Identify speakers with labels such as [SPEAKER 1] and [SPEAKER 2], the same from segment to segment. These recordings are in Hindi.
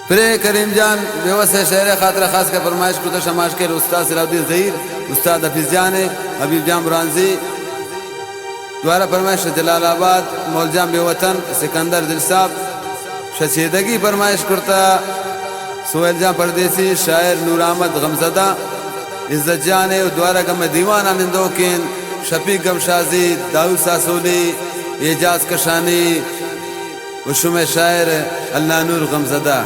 [SPEAKER 1] फिर करीम जान बेवस शहर खातर खास का फरमाइश को शमाश के उस्ताद सलाउद्दीन ज़हीर, उस्ताद हफीज़ जान, हबीब जान बुरानजी द्वारा फरमाइश जलालाबाद मौलजाम बेवतन सिकंदर दिल साहब शशीदगी फरमाइश करता सोहेल जान परदेसी शायर नूर अहमद गमजदा इज्जत जान द्वारा गम दीवान आनंदोकिन शफीक गमशाजी दाऊद सासोली एजाज कशानी उशुम शायर अल्लाह नूर गमजदा।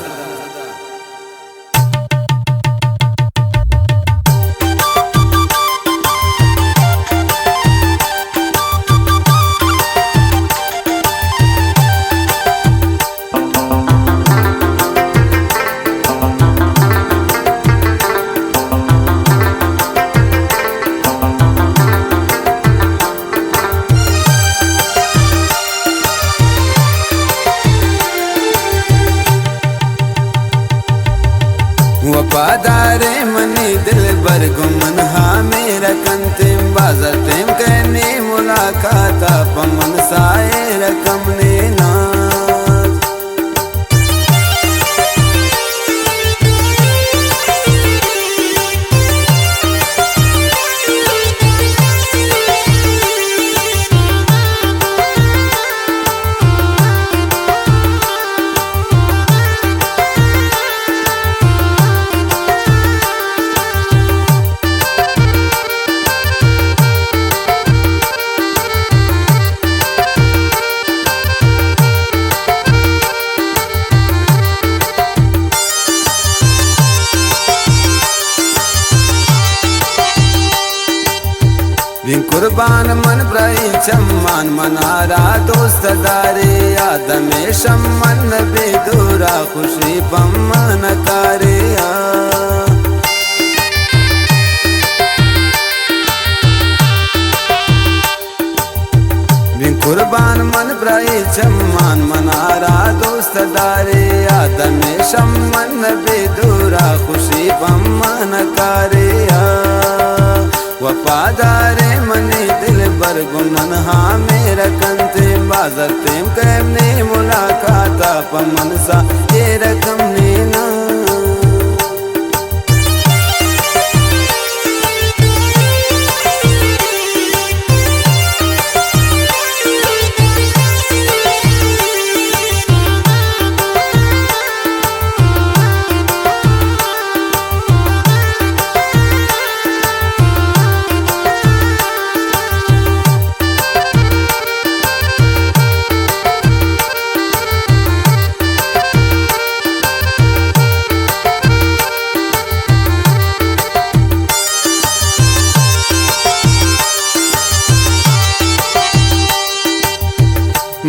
[SPEAKER 1] वफादारे मनी दिल बर गुमन हाँ मेरा कंतिम बाजार टेम कहने मुलाकात पमन साए रकम ने नाज बिन कुर्बान मन ब्राई चम्मान मनारा दोस्त दारे आदमे शम्मन बेदूरा खुशी बम्मन कारे बिन कुर्बान मन ब्राई चम्मान मनारा दोस्त दारे आदमे शम्मन बेदूरा खुशी बम्मन कारे वफादारे मनी दिल बर गुमन हाँ मेरा कंते बाजार तेम कहने मुलाकात पमन सा ये रकम ने ना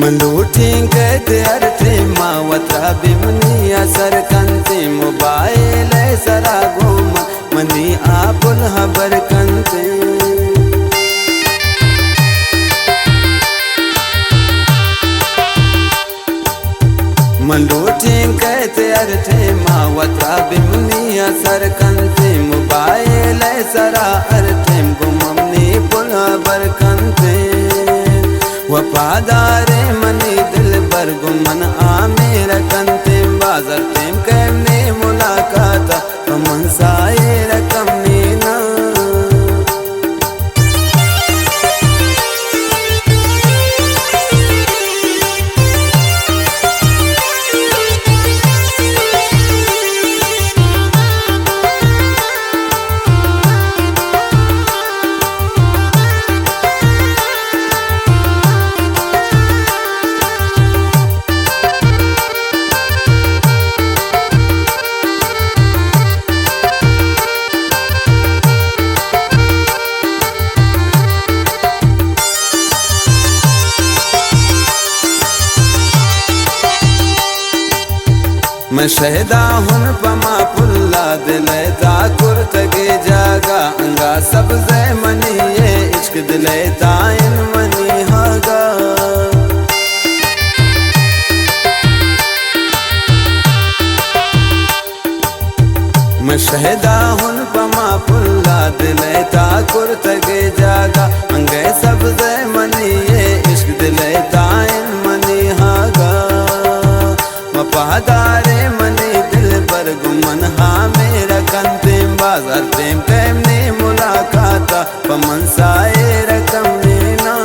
[SPEAKER 1] मंदूठी कहते अर्थे मावत्रा बिमनी असर कंते मोबाइल सरा गोम मनी आपुल हबर कंते मंदूठी कहते अर्थे मावत्रा बिमनी असर कंते मोबाइल सरा अर्थे गुमनी पुल हबर कंते वफादारे मनी दिल बर गुमन आ मेरा कंते बाजार तेम कहने मुलाकात पमन साए रकम ने ना मैं शहदा हुन पमा पुल्ला दिले दाकुर तगे जागा अंगा सब्ज़ मनी ये इश्क दिले दाइन मनी हागा मैं शहदा हुन पमा पुल्ला दिले दाकुर तगे जागा अंगे सब्ज़ मनी ये इश्क दिले दाइन मनी हागा वफादारे मनी दिल पर गुमन हाँ मेरा कंतेम बाजार तेम कैमने मुलाकाता पमन साए रकम ना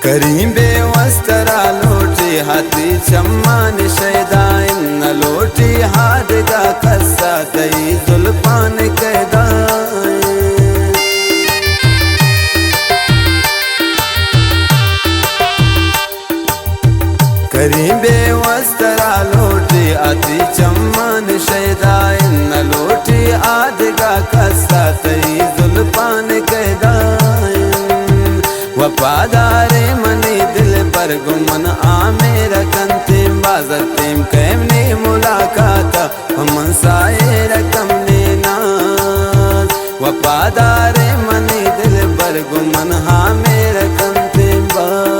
[SPEAKER 1] करीम बेवस्तरा लोटी हाथी चम्मान शैदाइन न लोटी हाथ का कस्सा दई जुल्फान कैदाइन करीम बेवस्तरा लोटी हाथी चम्मान शैदाइन न लोटी हाथ का कस्सा दई जुल्फान कैदाइन वफादारे मनी दिल पर गुमन आ मेरा कंतेम बाजार तेम कैमने मुलाकाता हमन साए रकम ने नाज वफादारे मनी दिल पर गुमन हाँ मेरा कंतेम बाजार